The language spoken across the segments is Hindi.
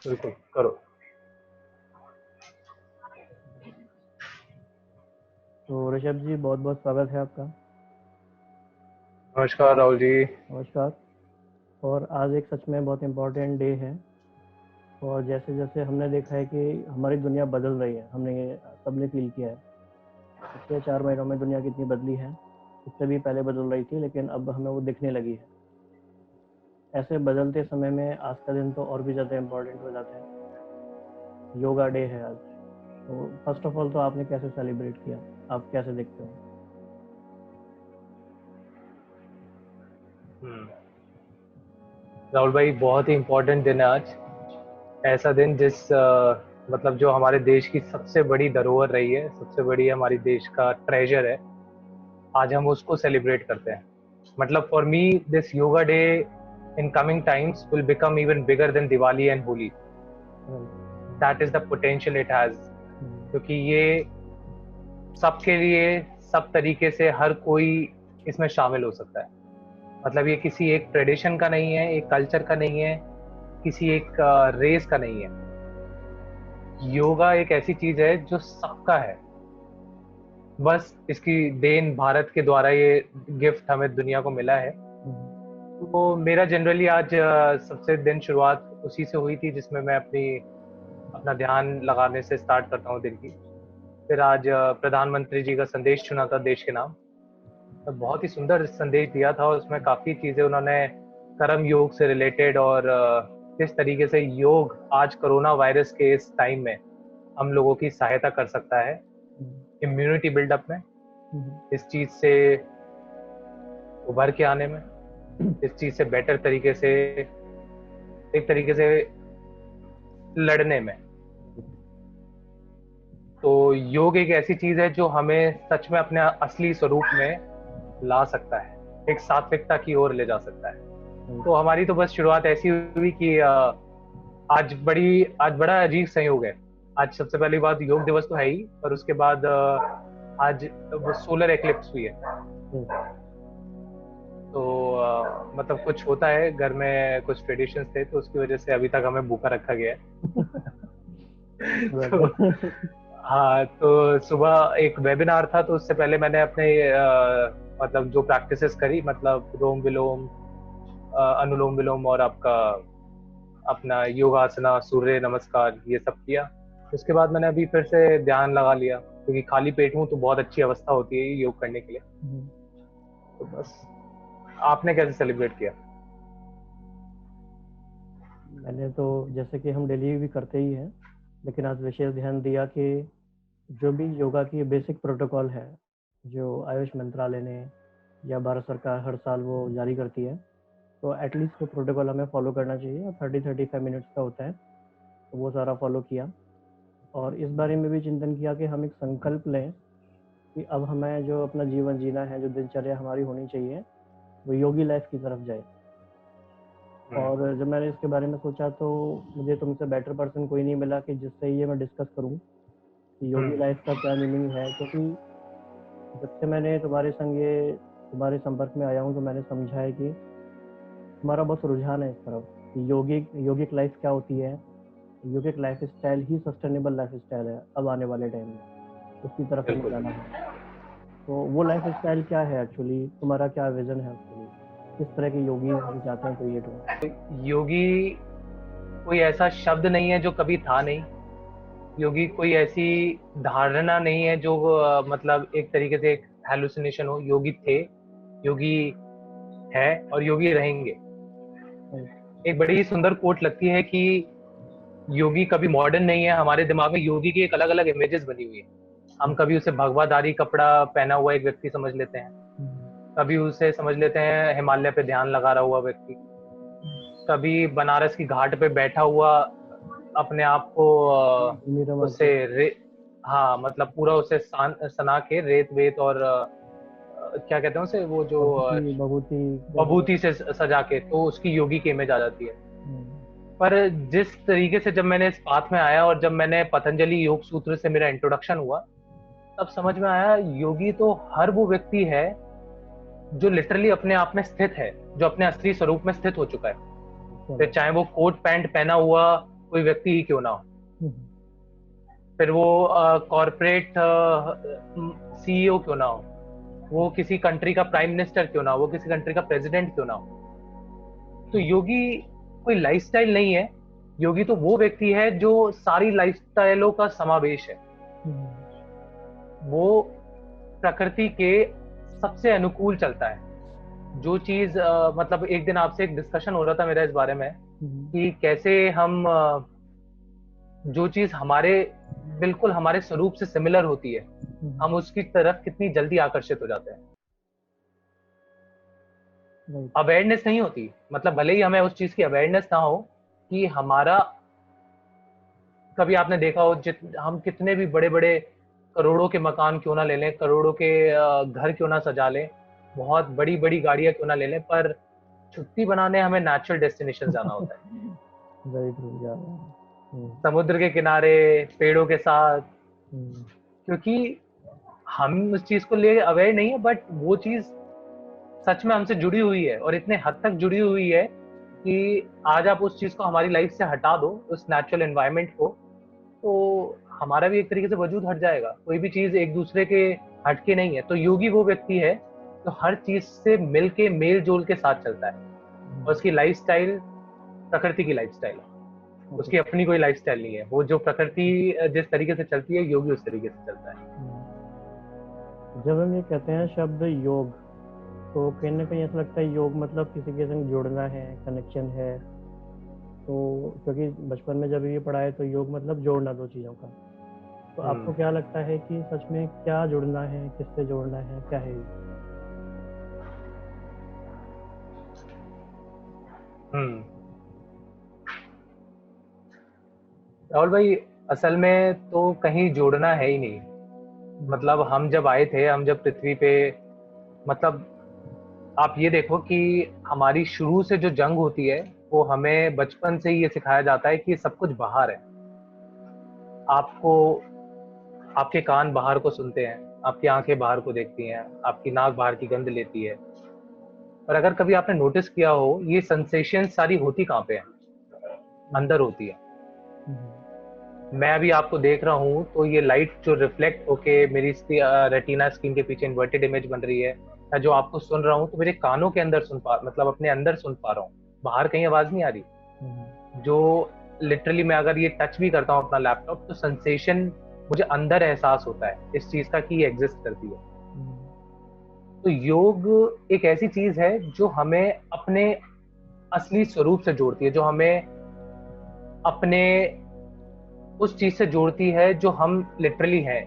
बिल्कुल करो। तो ऋषभ जी, बहुत बहुत स्वागत है आपका। नमस्कार राहुल जी। नमस्कार। और आज एक सच में बहुत इम्पोर्टेंट डे है। और जैसे जैसे हमने देखा है कि हमारी दुनिया बदल रही है, हमने ये सबने फील किया है। पिछले 4 महीनों में दुनिया कितनी बदली है। उससे भी पहले बदल रही थी, लेकिन अब हमें वो दिखने लगी है। ऐसे बदलते समय में आज का दिन तो और भी ज़्यादा इम्पोर्टेंट हो जाता है। योगा डे है आज। तो फर्स्ट ऑफ ऑल तो आपने कैसे सेलिब्रेट किया? आप कैसे देखते हो? हम्म, राहुल भाई, बहुत ही इम्पोर्टेंट दिन है आज। ऐसा दिन मतलब जो हमारे देश की सबसे बड़ी धरोहर रही है, सबसे बड़ी हमारी देश का ट्रेजर है, आज हम उसको सेलिब्रेट करते हैं। मतलब for me this yoga day in coming times will become even bigger than Diwali and Holi. Right. That is the potential it has. Hmm. क्योंकि ये सबके लिए, सब तरीके से हर कोई इसमें शामिल हो सकता है। मतलब ये किसी एक ट्रेडिशन का नहीं है, एक कल्चर का नहीं है, किसी एक रेस का नहीं है। योगा एक ऐसी चीज है जो सबका है। बस इसकी देन भारत के द्वारा ये गिफ्ट हमें दुनिया को मिला है। हम्म। तो मेरा जनरली आज सबसे दिन शुरुआत उसी से हुई थी जिसमें मैं अपना ध्यान लगाने से स्टार्ट करता हूँ दिन की। फिर आज प्रधानमंत्री जी का संदेश सुना था देश के नाम। तो बहुत ही सुंदर संदेश दिया था, उसमें काफी चीजें उन्होंने कर्म योग से रिलेटेड और किस तरीके से योग आज कोरोना वायरस के इस टाइम में हम लोगों की सहायता कर सकता है हम्म। इम्यूनिटी बिल्डअप में, हम्म। इस चीज से उभर के आने में, इस चीज से बेटर तरीके से, एक तरीके से लड़ने में। तो योग एक ऐसी चीज है जो हमें सच में अपने असली स्वरूप में ला सकता है, एक सात्विकता की ओर ले जा सकता है। तो हमारी तो बस शुरुआत ऐसी हुई कि आज बड़ा अजीब संयोग है। आज सबसे पहली बात, योग दिवस तो है ही, पर उसके बाद आज वो सोलर एक्लिप्स हुई है। तो मतलब कुछ होता है घर में, कुछ ट्रेडिशंस थे, तो उसकी वजह से अभी तक हमें भूखा रखा गया है। तो हाँ, तो सुबह एक वेबिनार था, तो उससे पहले मैंने अपने मतलब जो प्रैक्टिसेस करी, मतलब रोम विलोम, अनुलोम विलोम और आपका अपना योगासना, सूर्य नमस्कार, ये सब किया। उसके बाद मैंने अभी फिर से ध्यान लगा लिया, क्योंकि खाली पेट हूँ तो बहुत अच्छी अवस्था होती है योग करने के लिए। तो बस। आपने कैसे सेलिब्रेट किया? मैंने तो, जैसे कि हम डेली भी करते ही हैं, लेकिन आज विशेष ध्यान दिया कि जो भी योगा की बेसिक प्रोटोकॉल है, जो आयुष मंत्रालय ने या भारत सरकार हर साल वो जारी करती है, तो एटलीस्ट वो प्रोटोकॉल हमें फॉलो करना चाहिए। 30-35 मिनट्स का होता है, तो वो सारा फॉलो किया। और इस बारे में भी चिंतन किया कि हम एक संकल्प लें कि अब हमें जो अपना जीवन जीना है, जो दिनचर्या हमारी होनी चाहिए, वो योगी लाइफ की तरफ जाए। और जब मैंने इसके बारे में सोचा, तो मुझे तुमसे बेटर पर्सन कोई नहीं मिला कि जिससे ये मैं डिस्कस करूं कि योगी लाइफ का क्या मीनिंग है। क्योंकि जब से मैंने तुम्हारे संपर्क में आया हूं, तो मैंने समझा है कि हमारा बहुत रुझान है इस तरफ कि योगिक लाइफ क्या होती है। योगिक लाइफ स्टाइल ही सस्टेनेबल लाइफ स्टाइल है अब आने वाले टाइम में, उसकी तरफ हमें बिल्कुल। जाना है। तो वो लाइफ स्टाइल क्या है एक्चुअली? तुम्हारा क्या विजन है उसके लिए? किस तरह के योगी हम चाहते हैं क्रिएट हो? योगी कोई ऐसा शब्द नहीं है जो कभी था नहीं। योगी कोई ऐसी धारणा नहीं है जो मतलब एक तरीके से एक हेलुसिनेशन हो। योगी थे, योगी है और योगी रहेंगे। एक बड़ी ही सुंदर कोट लगती है कि योगी कभी मॉडर्न नहीं है। हमारे दिमाग में योगी की एक अलग अलग इमेजेस बनी हुई है। हम कभी उसे भगवाधारी कपड़ा पहना हुआ एक व्यक्ति समझ लेते हैं, कभी उसे समझ लेते हैं हिमालय पे ध्यान लगा रहा हुआ व्यक्ति, कभी बनारस की घाट पे बैठा हुआ अपने आप को मेरा उससे मतलब हाँ, मतलब पूरा उसे सना के रेत वेत और क्या कहते हैं उसे, वो जो बहुत ही बभूति से सजा के, तो उसकी योगी की इमेज आ जाती है। हम्म। पर जिस तरीके से जब मैंने इस पाथ में आया और जब मैंने पतंजलि योग सूत्र से मेरा इंट्रोडक्शन हुआ, तब समझ में आया योगी तो हर वो व्यक्ति है जो लिटरली अपने आप में स्थित है, जो अपने असली स्वरूप में स्थित हो चुका है। फिर चाहे वो कोट पैंट पहना हुआ कोई व्यक्ति ही क्यों ना हो, हम्म, फिर वो कॉरपोरेट सीईओ क्यों ना हो, वो किसी कंट्री का प्राइम मिनिस्टर क्यों ना हो, वो किसी कंट्री का प्रेसिडेंट क्यों ना हो, तो योगी कोई लाइफस्टाइल नहीं है। योगी तो वो व्यक्ति है जो सारी लाइफस्टाइलों का समावेश है। हम्म, वो प्रकृति के सबसे अनुकूल चलता है। जो चीज मतलब एक दिन आपसे एक डिस्कशन हो रहा था मेरा इस बारे में हम्म, कि कैसे हम जो चीज हमारे बिल्कुल हमारे स्वरूप से सिमिलर होती है, हम्म, हम उसकी तरफ कितनी जल्दी आकर्षित हो जाते हैं। राइट। अवेयरनेस नहीं होती, मतलब भले ही हमें उस चीज की अवेयरनेस ना हो कि हमारा, कभी आपने देखा हो हम कितने भी बड़े बड़े करोड़ों के मकान क्यों ना ले लें, करोड़ों के घर क्यों ना सजा लें, बहुत बड़ी बड़ी गाड़ियां क्यों ना ले लें, पर छुट्टी बनाने हमें नेचुरल डेस्टिनेशन जाना होता है। वेरी ट्रू यार। हम्म, समुद्र के किनारे, पेड़ों के साथ, हम्म, क्योंकि हम उस चीज को लिए अवेयर नहीं है, बट वो चीज सच में हमसे जुड़ी हुई है और इतने हद तक जुड़ी हुई है कि आज आप उस चीज को हमारी लाइफ से हटा दो, उस नेचुरल एनवायरनमेंट को, तो हमारा भी एक तरीके से वजूद हट जाएगा। कोई भी चीज एक दूसरे के हटके नहीं है। तो योगी वो व्यक्ति है जो हर चीज से मिलके मेल जोल के साथ चलता है, और उसकी लाइफस्टाइल प्रकृति की लाइफस्टाइल है। ओके। उसकी अपनी कोई लाइफस्टाइल नहीं है। वो जो प्रकृति जिस तरीके से चलती है, योगी उस तरीके से चलता है। जब हम ये कहते हैं शब्द योग, तो कहीं ना कहीं ऐसा लगता है योग मतलब किसी के संग जुड़ना है, कनेक्शन है। तो क्योंकि बचपन में जब ये पढ़ा है तो योग मतलब जोड़ना दो चीज़ों का। तो आपको क्या लगता है कि सच में क्या जुड़ना है, किससे जोड़ना है, क्या है ये? हम्म। राहुल भाई, असल में तो कहीं जोड़ना है ही नहीं। मतलब हम जब आए थे, हम जब पृथ्वी पे, मतलब आप ये देखो कि हमारी शुरू से जो जंग होती है, वो हमें बचपन से ही ये सिखाया जाता है कि सब कुछ बाहर है। आपको, आपके कान बाहर को सुनते हैं, आपकी आंखें बाहर को देखती हैं, आपकी नाक बाहर की गंध लेती है। और अगर कभी आपने नोटिस किया हो, ये सेंसेशन सारी होती कहाँ पे है? हम्म, अंदर होती है। हम्म, मैं अभी आपको देख रहा हूँ तो ये लाइट जो रिफ्लेक्ट होके मेरी रेटिना स्क्रीन के पीछे इन्वर्टेड इमेज बन रही है, मैं जो आपको सुन रहा हूँ तो मेरे कानों के अंदर मतलब अपने अंदर सुन पा रहा हूँ, बाहर कहीं आवाज नहीं आ रही। हम्म, जो लिटरली मैं अगर ये टच भी करता हूँ अपना लैपटॉप, तो सेंसेशन मुझे अंदर एहसास होता है इस चीज का कि ये एग्जिस्ट करती है। हम्म, तो योग एक ऐसी चीज है जो हमें अपने असली स्वरूप से जोड़ती है, जो हमें अपने उस चीज से जोड़ती है जो हम लिटरली हैं।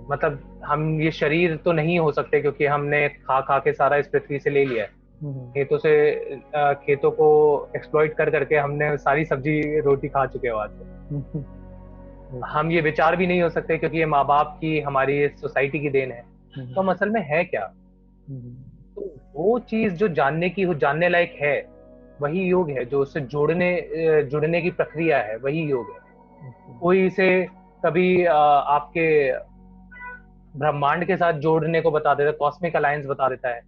मतलब हम ये शरीर तो नहीं हो सकते, क्योंकि हमने खा खा के सारा इस पृथ्वी से ले लिया है। हम्म, खेतों से खेतों को एक्सप्लॉइट कर करके हमने सारी सब्जी रोटी खा चुके हैं वहां से। हम्म, हम ये विचार भी नहीं हो सकते, क्योंकि ये माँ बाप की, हमारी सोसाइटी की देन है। तो हम असल में है क्या? हम्म, तो वो चीज जो जानने की, वो जानने लायक है, वही योग है। जो उससे जुड़ने की प्रक्रिया है, वही योग है। ओके। कोई इसे कभी आपके ब्रह्मांड के साथ जोड़ने को बता देता है, कॉस्मिक अलायंस बता देता है।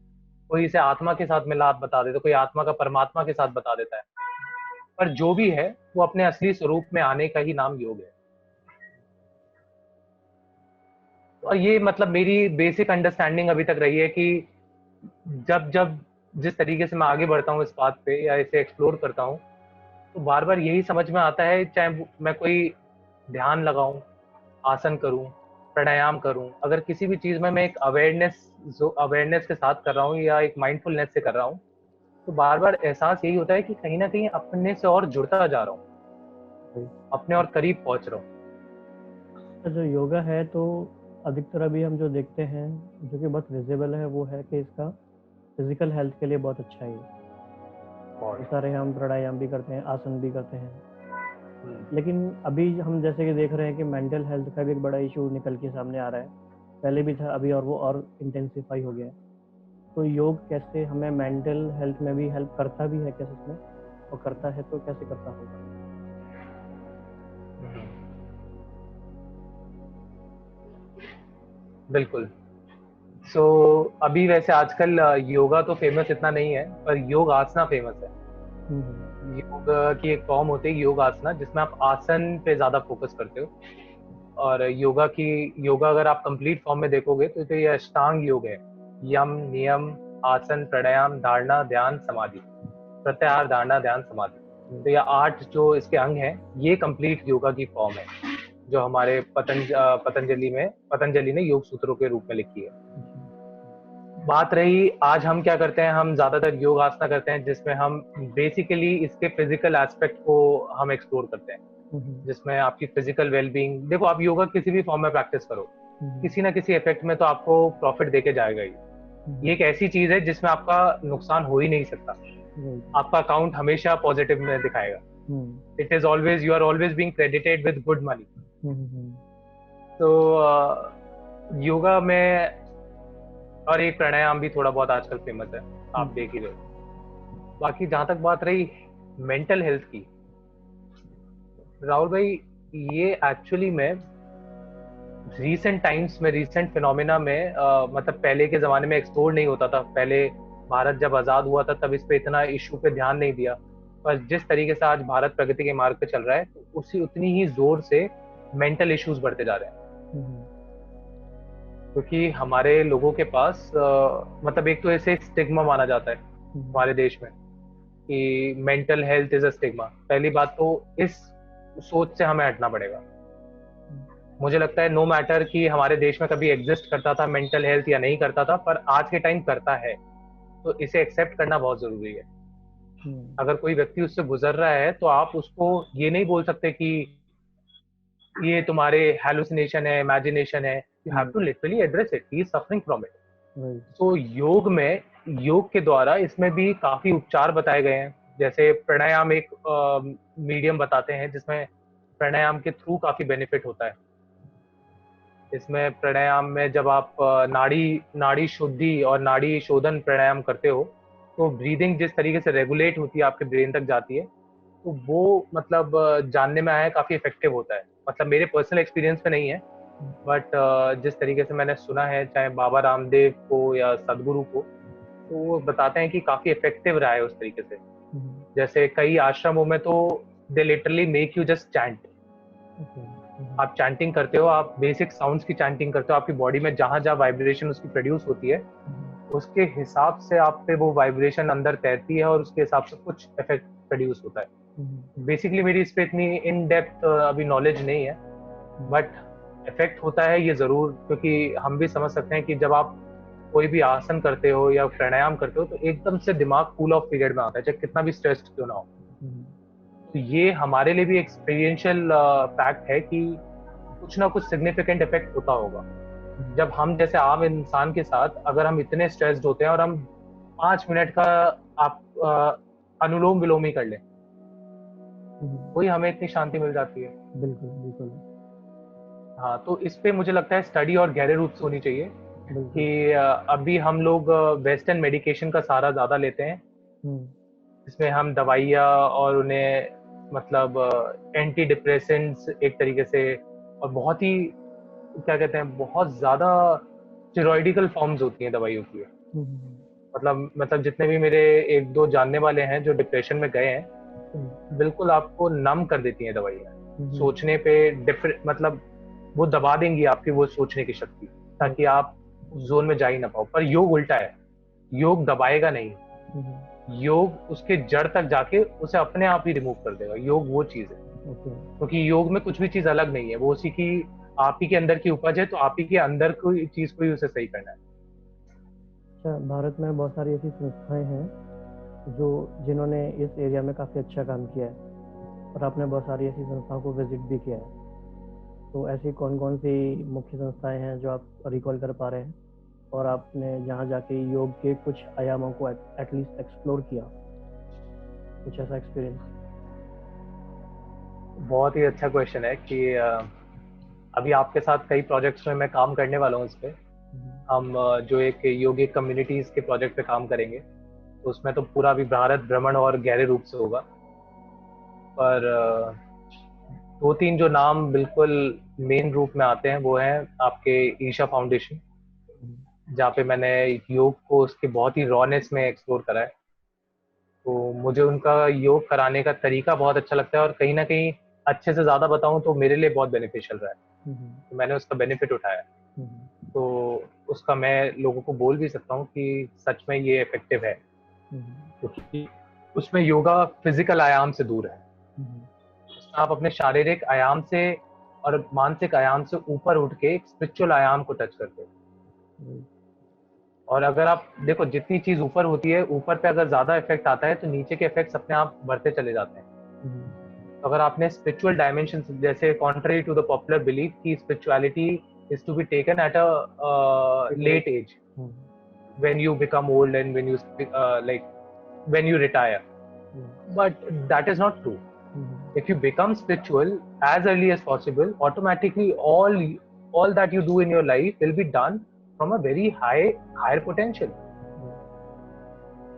कोई इसे आत्मा के साथ मिलाप बता देता है, कोई आत्मा का परमात्मा के साथ बता देता है। पर जो भी है, वो अपने असली स्वरूप में आने का ही नाम योग है। और ये मतलब मेरी बेसिक अंडरस्टैंडिंग अभी तक रही है कि जब जब जिस तरीके से मैं आगे बढ़ता हूँ इस बात पे या इसे एक्सप्लोर करता हूँ, तो बार बार यही समझ में आता है, चाहे मैं कोई ध्यान लगाऊं, आसन करूं, प्राणायाम करूं, अगर किसी भी चीज में मैं एक अवेयरनेस, जो अवेयरनेस के साथ कर रहा हूँ या एक माइंडफुलनेस से कर रहा हूँ, तो बार बार एहसास यही होता है कि कहीं ना कहीं अपने से और जुड़ता जा रहा हूँ, अपने और करीब पहुंच रहा हूँ। जो योगा है तो अधिकतर अभी हम जो देखते हैं, जो कि बहुत विजिबल है, वो है कि इसका फिजिकल हेल्थ के लिए बहुत अच्छा है ये। और बहुत सारे हम प्राणायाम भी करते हैं, आसन भी करते हैं। हम्म, लेकिन अभी हम जैसे कि देख रहे हैं कि मेंटल हेल्थ का भी एक बड़ा इशू निकल के सामने आ रहा है। पहले भी था, अभी और वो और इंटेंसिफाई हो गया है। तो योग कैसे हमें मेंटल हेल्थ में भी हेल्प करता भी है क्या सच में? और करता है तो कैसे करता होगा? हम्म, बिल्कुल। अभी वैसे आजकल योगा तो फेमस इतना नहीं है, पर योग आसना फेमस है। योग की एक फॉर्म होती है योग आसना, जिसमें आप आसन पे ज्यादा फोकस करते हो। और योगा अगर आप कंप्लीट फॉर्म में देखोगे तो ये अष्टांग योग है। यम, नियम, आसन, प्राणायाम, धारणा, ध्यान, समाधि। प्रत्याहार, धारणा, ध्यान, समाधि। तो ये 8 जो इसके अंग हैं, ये कंप्लीट योगा की फॉर्म है, जो हमारे पतंजलि ने योग सूत्रों के रूप में लिखी है। बात रही आज हम क्या करते हैं, हम ज्यादातर योग आसना करते हैं, जिसमें हम बेसिकली इसके फिजिकल एस्पेक्ट को हम एक्सप्लोर करते हैं, जिसमें आपकी फिजिकल वेलबींग, देखो आप योगा किसी भी फॉर्म में प्रैक्टिस करो, किसी ना किसी इफेक्ट में तो आपको प्रॉफिट देके जाएगा ही। ये एक ऐसी चीज है जिसमें आपका नुकसान हो ही नहीं सकता। आपका अकाउंट हमेशा पॉजिटिव में दिखाएगा। It is always, you are always being credited with good money. तो योगा में, और एक प्राणायाम भी थोड़ा बहुत आजकल फेमस है, आप देख ही रहे हो। बाकी जहां तक बात रही मेंटल हेल्थ की, राहुल भाई, ये एक्चुअली में रीसेंट टाइम्स में, रीसेंट फिनोमेना में मतलब पहले के जमाने में एक्सप्लोर नहीं होता था। पहले भारत जब आजाद हुआ था तब इस पे इतना इशू पे ध्यान नहीं दिया। पर जिस तरीके से आज भारत प्रगति के मार्ग पे चल रहा है, तो उतनी ही जोर से मेंटल इश्यूज बढ़ते जा रहे हैं। क्योंकि हमारे लोगों के पास मतलब एक तो ऐसे स्टिग्मा माना जाता है हमारे देश में कि mental health is a stigma. पहली बात तो इस सोच से हमें हटना पड़ेगा। मुझे लगता है नो मैटर कि हमारे देश में कभी एग्जिस्ट करता था मेंटल हेल्थ या नहीं करता था, पर आज के टाइम करता है, तो इसे एक्सेप्ट करना बहुत जरूरी है। अगर कोई व्यक्ति उससे गुजर रहा है तो आप उसको ये नहीं बोल सकते कि ये तुम्हारे हेलुसिनेशन है, इमेजिनेशन है। You have to literally address it, he is suffering from it. So yoga के द्वारा इसमें भी काफी उपचार बताए गए हैं। जैसे प्राणायाम एक मीडियम बताते हैं, जिसमें प्राणायाम के थ्रू काफी बेनिफिट होता है। इसमें प्राणायाम में जब आप नाड़ी शुद्धि और नाड़ी शोधन प्राणायाम करते हो, तो ब्रीदिंग जिस तरीके से रेगुलेट होती है, आपके ब्रेन तक जाती है, तो वो मतलब जानने में आया काफी इफेक्टिव होता है। मतलब मेरे पर्सनल एक्सपीरियंस में नहीं है, बट जिस तरीके से मैंने सुना है, चाहे बाबा रामदेव को या सदगुरु को, तो वो बताते हैं कि काफी इफेक्टिव रहा है उस तरीके से। जैसे कई आश्रमों में तो they literally make you just chant. आप चैंटिंग करते हो, आप बेसिक साउंड्स की चैंटिंग करते हो, आपकी बॉडी में जहां जहां वाइब्रेशन उसकी प्रोड्यूस होती है, उसके हिसाब से आप पे वो वाइब्रेशन अंदर तैरती है और उसके हिसाब से कुछ इफेक्ट प्रोड्यूस होता है। बेसिकली मेरी इस पे इतनी इन डेप्थ अभी नॉलेज नहीं है, बट इफेक्ट होता है ये जरूर। क्योंकि हम भी समझ सकते हैं कि जब आप कोई भी आसन करते हो या प्राणायाम करते हो, तो एकदम से दिमाग कूल ऑफ पीरियड में आता है, चाहे कितना भी स्ट्रेस्ड क्यों ना हो। तो ये हमारे लिए भी एक्सपीरियंशियल फैक्ट है कि कुछ ना कुछ सिग्निफिकेंट इफेक्ट होता होगा। जब हम जैसे आम इंसान के साथ अगर हम इतने स्ट्रेस्ड होते हैं और हम 5 मिनट का आप अनुलोम विलोम ही कर लें, वही हमें इतनी शांति मिल जाती है। बिल्कुल बिल्कुल। हाँ, तो इस पे मुझे लगता है स्टडी और गहरे रूप से होनी चाहिए कि अभी हम लोग वेस्टर्न मेडिकेशन का सहारा ज्यादा लेते हैं, इसमें हम दवाइयाँ और उन्हें मतलब एंटी डिप्रेसेंट्स एक तरीके से, और बहुत ही क्या कहते हैं, बहुत ज्यादा स्टेरॉइडिकल फॉर्म्स होती हैं दवाइयों की। मतलब जितने भी मेरे 1-2 जानने वाले हैं जो डिप्रेशन में गए हैं, बिल्कुल आपको नम कर देती हैं दवाइयाँ। सोचने पे मतलब वो दबा देंगी आपकी वो सोचने की शक्ति, ताकि आप उस जोन में जा ही ना पाओ। पर योग उल्टा है, योग दबाएगा नहीं, योग उसके जड़ तक जाके उसे अपने आप ही रिमूव कर देगा। योग वो चीज है, क्योंकि योग में कुछ भी चीज अलग नहीं है, वो उसी की आप ही के अंदर की उपज है, तो आप ही के अंदर कोई चीज को ही उसे सही करना है। अच्छा, भारत में बहुत सारी ऐसी संस्थाएं हैं जिन्होंने इस एरिया में काफी अच्छा काम किया है, और आपने बहुत सारी ऐसी संस्थाओं को विजिट भी किया है। तो ऐसी कौन कौन सी मुख्य संस्थाएं हैं जो आप रिकॉल कर पा रहे हैं, और आपने जहाँ जाके योग के कुछ आयामों को एटलीस्ट एक्सप्लोर किया, कुछ ऐसा एक्सपीरियंस? बहुत ही अच्छा क्वेश्चन है कि अभी आपके साथ कई प्रोजेक्ट्स में मैं काम करने वाला हूँ। इस पे हम जो एक योगिक कम्युनिटीज के प्रोजेक्ट पे काम करेंगे, तो उसमें तो पूरा भी भारत भ्रमण और गहरे रूप से होगा। पर 2-3 जो नाम बिल्कुल मेन रूप में आते हैं वो हैं आपके ईशा फाउंडेशन, जहाँ पे मैंने योग को उसके बहुत ही रॉनेस में एक्सप्लोर करा है। तो मुझे उनका योग कराने का तरीका बहुत अच्छा लगता है, और कहीं ना कहीं अच्छे से ज़्यादा बताऊं तो मेरे लिए बहुत बेनिफिशियल रहा है। तो मैंने उसका बेनिफिट उठाया। तो उसका मैं लोगों को बोल भी सकता हूँ कि सच में ये इफेक्टिव है, क्योंकि उसमें योगा फिजिकल आयाम से दूर है। उसमें आप अपने शारीरिक आयाम से और मानसिक आयाम से ऊपर उठ के एक स्पिरिचुअल आयाम को टच करते हो। और अगर आप देखो, जितनी चीज ऊपर होती है, ऊपर पे अगर ज्यादा इफेक्ट आता है तो नीचे के इफेक्ट्स अपने आप बढ़ते चले जाते हैं। तो अगर आपने स्पिरिचुअल डायमेंशन, जैसे contrary to the popular belief कि spirituality is to be taken at a late age, when you become old and when you like when you retire. But that is not true. If you become spiritual as early as possible, automatically all that you do in your life will be done from a very higher potential.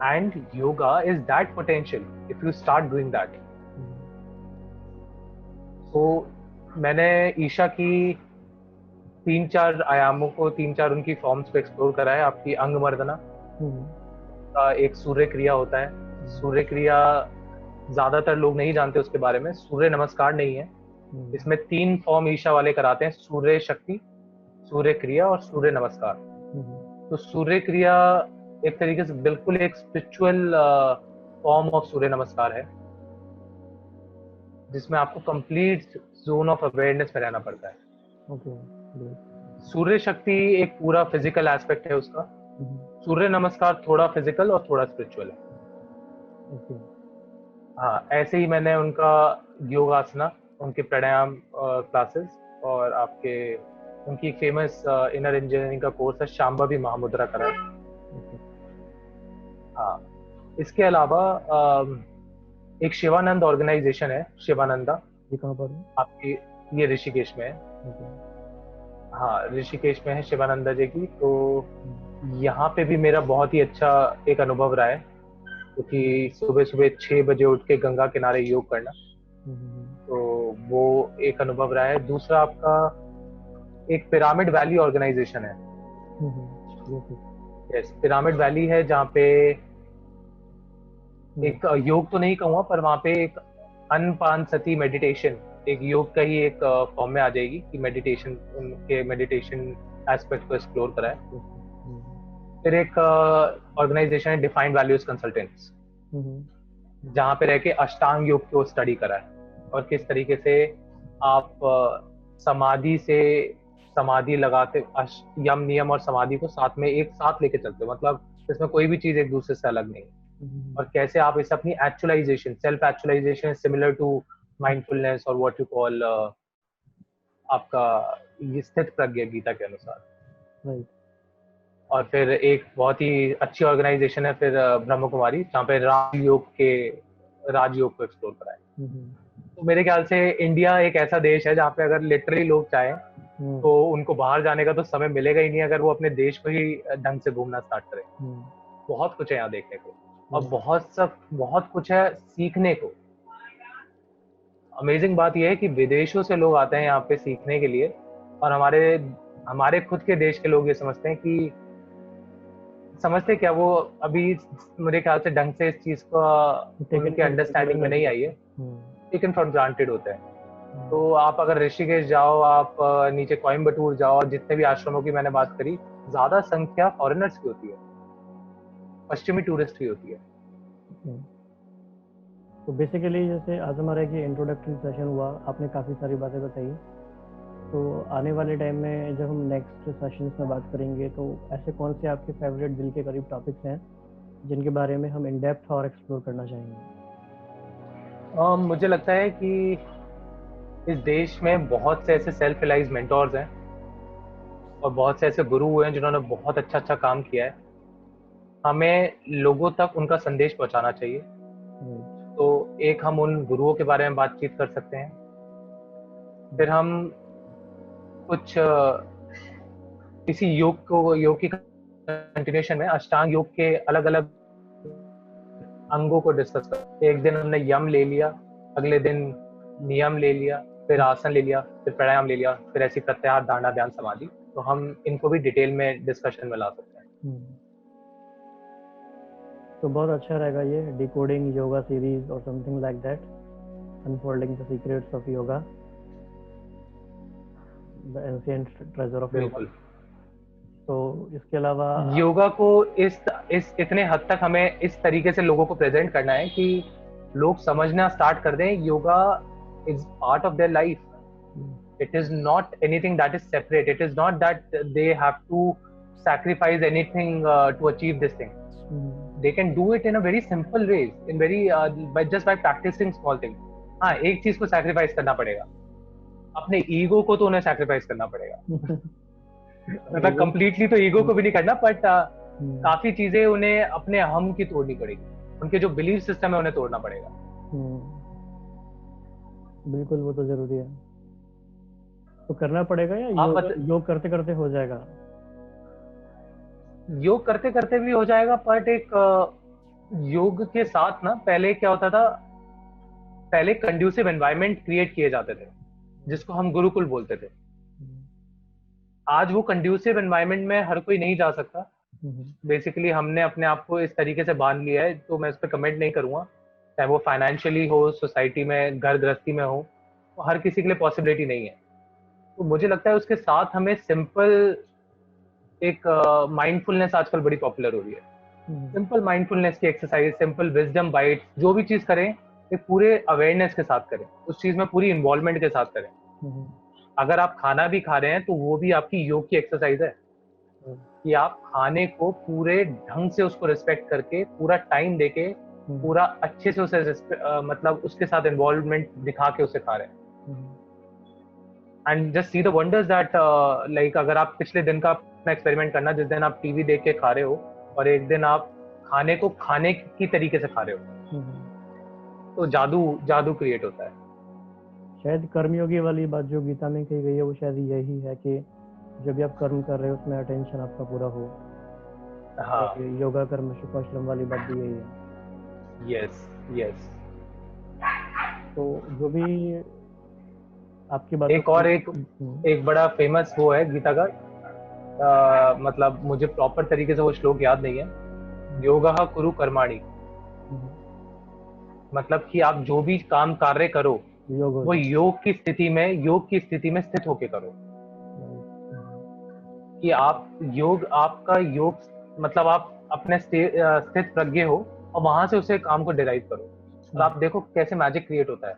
And yoga is that potential if you start doing that. So मैंने ईशा की 3-4 आयामों को, 3-4 उनकी फॉर्म्स को एक्सप्लोर करा है। आपकी अंग मर्दना का एक सूर्य क्रिया होता है। सूर्य क्रिया ज्यादातर लोग नहीं जानते उसके बारे में। सूर्य नमस्कार नहीं है, इसमें 3 फॉर्म ईशा वाले कराते हैं: सूर्य शक्ति, सूर्य क्रिया और सूर्य नमस्कार। तो सूर्य क्रिया एक तरीके से बिल्कुल एक स्पिरिचुअल फॉर्म ऑफ सूर्य नमस्कार है, जिसमें आपको कंप्लीट जोन ऑफ अवेयरनेस में रहना पड़ता है। सूर्य शक्ति एक पूरा फिजिकल एस्पेक्ट है उसका। सूर्य नमस्कार थोड़ा फिजिकल और थोड़ा स्पिरिचुअल है। हाँ, ऐसे ही मैंने उनका योगासना, उनके प्राणायाम क्लासेस और आपके उनकी फेमस इनर इंजीनियरिंग का कोर्स है शांभवी महामुद्रा करा है। हाँ, इसके अलावा एक शिवानंद ऑर्गेनाइजेशन है, शिवानंदा। ये कहाँ पर है? आपकी ये ऋषिकेश में है। हाँ, ऋषिकेश में है शिवानंदा जी की। तो यहाँ पे भी मेरा बहुत ही अच्छा एक अनुभव रहा है, क्योंकि सुबह सुबह 6 बजे उठ के गंगा किनारे योग करना, तो वो एक अनुभव रहा है। दूसरा आपका एक पिरामिड वैली ऑर्गेनाइजेशन है। यस, पिरामिड वैली है, जहाँ पे एक योग तो नहीं कहूँगा, पर वहाँ पे एक अनपान सती मेडिटेशन, एक योग का ही एक फॉर्म में आ जाएगी कि मेडिटेशन, उनके मेडिटेशन एस्पेक्ट को एक्सप्लोर करा है। फिर एक ऑर्गेनाइजेशन है डिफाइंड वैल्यूज कंसल्टेंट्स, जहाँ पे रह के अष्टांग योग को स्टडी करा है, और किस तरीके से आप समाधि से समाधि लगाते, यम नियम और समाधि को साथ में एक साथ लेके चलते हो, मतलब इसमें कोई भी चीज एक दूसरे से अलग नहीं। और कैसे आप इसे अपनी actualization, self actualization similar to mindfulness और व्हाट यू कॉल आपका ये स्थित प्रज्ञ गीता के अनुसार। और फिर एक बहुत ही अच्छी ऑर्गेनाइजेशन है फिर ब्रह्म कुमारी, जहाँ पे राजयोग को एक्सप्लोर कराए। तो मेरे ख्याल से इंडिया एक ऐसा देश है जहाँ पे अगर लिटरली लोग चाहें तो उनको बाहर जाने का तो समय मिलेगा ही नहीं, अगर वो अपने देश को ही ढंग से घूमना स्टार्ट करें। बहुत कुछ है यहाँ देखने को, और बहुत कुछ है सीखने को। अमेजिंग बात यह है कि विदेशों से लोग आते हैं यहाँ पे सीखने के लिए, और हमारे खुद के देश के लोग ये समझते क्या, वो अभी मेरे ख्याल से ढंग से इस चीज का उनके अंडरस्टैंडिंग में नहीं आई है, टेकन फॉर ग्रांटेड होता है। तो आप अगर ऋषिकेश जाओ, आप नीचे कोयम्बटूर जाओ, जितने भी आश्रमों की मैंने बात करी, ज्यादा संख्या फॉरेनर्स की होती है, पश्चिमी टूरिस्ट की होती है। तो बेसिकली जैसे आज हमारा एक इंट्रोडक्टरी सेशन हुआ, आपने काफ़ी सारी बातें बताई। तो आने वाले टाइम में जब हम नेक्स्ट सेशंस में बात करेंगे, तो ऐसे कौन से आपके फेवरेट दिल के करीब टॉपिक्स हैं जिनके बारे में हम इन डेप्थ और एक्सप्लोर करना चाहेंगे? मुझे लगता है कि इस देश में बहुत से ऐसे सेल्फ रिलाइज मेंटोर्स हैं और बहुत से ऐसे गुरु हुए हैं जिन्होंने बहुत अच्छा काम किया है। हमें लोगों तक उनका संदेश पहुंचाना चाहिए। तो एक हम उन गुरुओं के बारे में बातचीत कर सकते हैं, फिर हम कुछ किसी योग की कंटिन्यूएशन में अष्टांग योग के अलग अलग अंगों को डिस्कस कर। एक दिन हमने यम ले लिया, अगले दिन नियम ले लिया, फिर आसन ले लिया, फिर प्राणायाम ले लिया, फिर ऐसी प्रत्याहार, धारणा, ध्यान, समाधि। तो हम इनको भी डिटेल में डिस्कशन में ला सकते हैं। तो बहुत अच्छा रहेगा ये डिकोडिंग योगा सीरीज और something like that, unfolding the secrets of yoga, the ancient treasure of yoga. बिल्कुल। तो इसके अलावा योगा को इस इतने हद तक हमें इस तरीके से लोगों को प्रेजेंट करना है कि लोग समझना स्टार्ट कर दें yoga is part of their life. It is not anything that is separate. It is not that they have to sacrifice anything to achieve this thing. They can do it in a very simple way, in very by just by practicing small things. हाँ, एक चीज को sacrifice करना पड़ेगा, अपने ईगो को तो उन्हें sacrifice करना पड़ेगा. मतलब completely तो ईगो को भी नहीं करना, but काफी चीजें उन्हें अपने हम की तोड़नी पड़ेगी, उनके जो बिलीफ सिस्टम है उन्हें तोड़ना पड़ेगा. बिल्कुल, वो तो जरूरी है. तो करना पड़ेगा या योग करते करते हो जाएगा? योग करते करते भी हो जाएगा, बट एक योग के साथ ना पहले क्या होता था, पहले कंड्यूसिव एनवायरनमेंट क्रिएट किए जाते थे जिसको हम गुरुकुल बोलते थे. आज वो कंड्यूसिव एनवायरनमेंट में हर कोई नहीं जा सकता. बेसिकली हमने अपने आप को इस तरीके से बांध लिया है, तो मैं इस पर कमेंट नहीं करूंगा, चाहे वो फाइनेंशियली हो, सोसाइटी में, घर गृहस्थी में हो, तो हर किसी के लिए पॉसिबिलिटी नहीं है. तो मुझे लगता है उसके साथ हमें सिंपल एक माइंडफुलनेस आजकल बड़ी पॉपुलर हो रही है. सिंपल माइंडफुलनेस की एक्सरसाइज, सिंपल विजडम बाइट्स, जो भी चीज करें एक पूरे अवेयरनेस के साथ करें, उस चीज में पूरी इन्वॉल्वमेंट के साथ करें. अगर आप खाना भी खा रहे हैं तो वो भी आपकी योग की एक्सरसाइज है कि आप खाने को पूरे ढंग से उसको रिस्पेक्ट करके, पूरा टाइम देके, पूरा अच्छे से उसे मतलब उसके साथ इन्वॉल्वमेंट दिखा के उसे खा रहे हैं. And just see the wonders that like अगर आप पिछले दिन का अपना एक्सपेरिमेंट करना, जिस दिन आप टीवी देख के खा रहे हो और एक दिन आप खाने को खाने की तरीके से खा रहे हो, तो जादू क्रिएट होता है. शायद कर्मयोगी वाली बात जो गीता में कही गई है वो शायद यही है कि जब भी आप कर्म कर रहे हो उसमें अटेंशन आपका पूरा हो. हाँ, योगा कर्म सुखाश्रम वाली बात भी यही है. यस. तो जो भी आपकी बात, एक बड़ा फेमस वो है गीता का, मतलब मुझे प्रॉपर तरीके से वो श्लोक याद नहीं है. योगः कुरु कर्माणि, मतलब कि आप जो भी काम कार्य करो वो योग की स्थिति में स्थित होके करो. कि आप आपका योग मतलब आप अपने स्थित प्रज्ञ हो और वहां से उसे काम को डिराइव करो. तो आप देखो कैसे मैजिक क्रिएट होता है.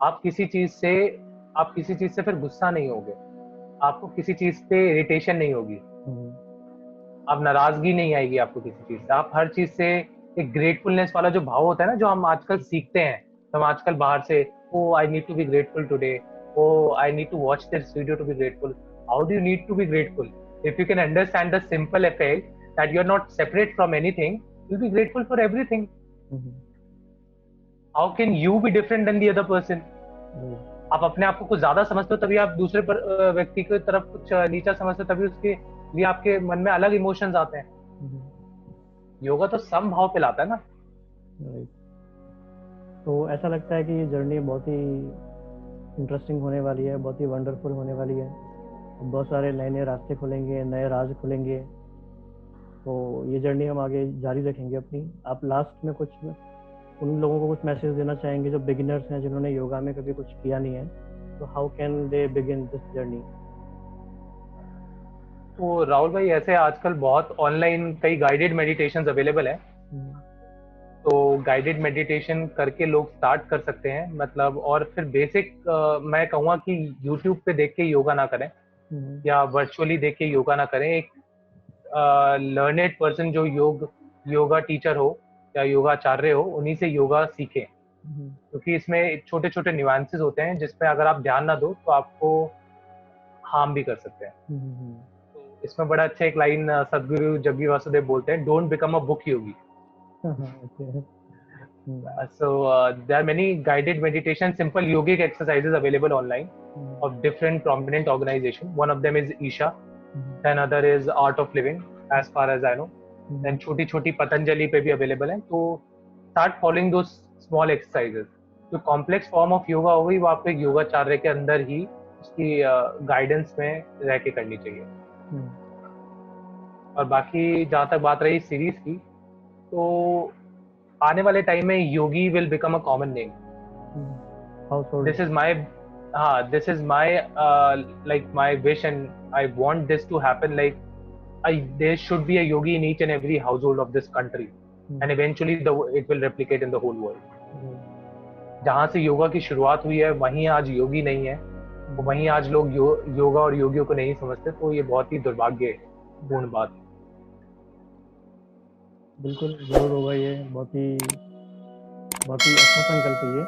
आप किसी चीज से फिर गुस्सा नहीं होगे, आपको किसी चीज पे इरिटेशन नहीं होगी, आप नाराजगी नहीं आएगी आपको किसी चीज से. आप हर चीज से एक ग्रेटफुलनेस वाला जो भाव होता है ना, जो हम आजकल सीखते हैं, हम आजकल बाहर से, oh I need to be grateful today, oh I need to watch this video to be grateful. How do you need to be grateful? If you can understand the simple effect that you are not separate from anything, you will be grateful for everything. How can you be different than the other person? आप अपने आप को कुछ ज्यादा समझते हो तभी आप दूसरे व्यक्ति की तरफ कुछ नीचा समझते हो, तभी उसके लिए आपके मन में अलग इमोशंस आते हैं. योगा तो सम भाव पे लाता है ना. तो ऐसा लगता है कि ये जर्नी बहुत ही इंटरेस्टिंग होने वाली है, बहुत ही वंडरफुल होने वाली है. बहुत सारे नए नए रास्ते खुलेंगे, नए राज खुलेंगे. तो ये जर्नी हम आगे जारी रखेंगे अपनी. आप लास्ट में कुछ उन लोगों को कुछ मैसेज देना चाहेंगे जो बिगिनर्स हैं, जिन्होंने योगा में कभी कुछ किया नहीं है, तो how can they begin this journey? तो राहुल भाई, ऐसे आजकल बहुत ऑनलाइन कई गाइडेड मेडिटेशंस अवेलेबल हैं. तो गाइडेड मेडिटेशन करके लोग स्टार्ट कर सकते हैं, मतलब. और फिर बेसिक मैं कहूँगा कि यूट्यूब पे देख के योगा ना करें या वर्चुअली देख के योगा ना करें. एक लर्नेड पर्सन जो योगा टीचर हो या योगाचार्य हो, उन्हीं से योगा सीखें, क्योंकि इसमें छोटे छोटे न्यूएंसेस होते हैं जिसमें अगर आप ध्यान ना दो तो आपको हार्म भी कर सकते हैं. तो इसमें बड़ा अच्छा एक लाइन सदगुरु जग्गी वासुदेव बोलते हैं, don't become a book Yogi. So there are many guided meditation, simple yogic exercises available online of different prominent organizations. One of them is Isha, then other is Art of Living, as far as I know. Then छोटी छोटी पतंजलि पे भी अवेलेबल है. तो start following those small exercises. जो कॉम्प्लेक्स फॉर्म ऑफ योगा होगी वो आपको एक योगाचार्य के अंदर ही उसकी गाइडेंस में रह के करनी चाहिए. और बाकी जहाँ तक बात रही सीरीज की, तो आने वाले टाइम में yogi will become a common name. Household. This is my like my wish, and I want this to happen. Like, there should be a yogi in each and every household of this country, and eventually it will replicate in the whole world. जहाँ से योगा की शुरुआत हुई है वहीं आज योगी नहीं है, तो वहीं आज लोग योगा और योगियों को नहीं समझते, तो ये बहुत ही दुर्भाग्यपूर्ण बात है. बिल्कुल जरूर होगा, ये बहुत ही अच्छा संकल्प है ये,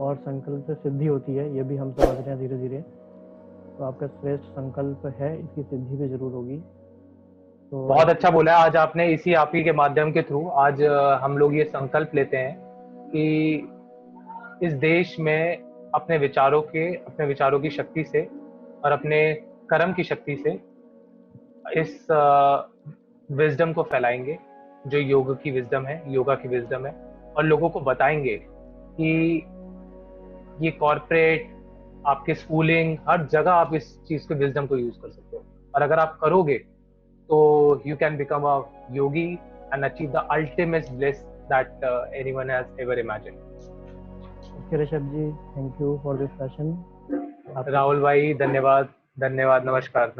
और संकल्प से सिद्धि होती है, ये भी हम समझ रहे हैं धीरे धीरे. तो आपका श्रेष्ठ संकल्प है, इसकी सिद्धि भी जरूर होगी. तो बहुत अच्छा बोला है आज आपने. इसी आप ही के माध्यम के थ्रू आज हम लोग ये संकल्प लेते हैं कि इस देश में अपने विचारों की शक्ति से और अपने कर्म की शक्ति से इस विजडम को फैलाएंगे, जो योगा की विजडम है, और लोगों को बताएंगे कि ये कॉर्पोरेट, आपके स्कूलिंग, हर जगह आप इस चीज के विजडम को यूज कर सकते हो, और अगर आप करोगे तो you can become a yogi and achieve the ultimate bliss that anyone has ever imagined. Rishabh ji, thank you for this session. Rahul भाई, धन्यवाद. नमस्कार.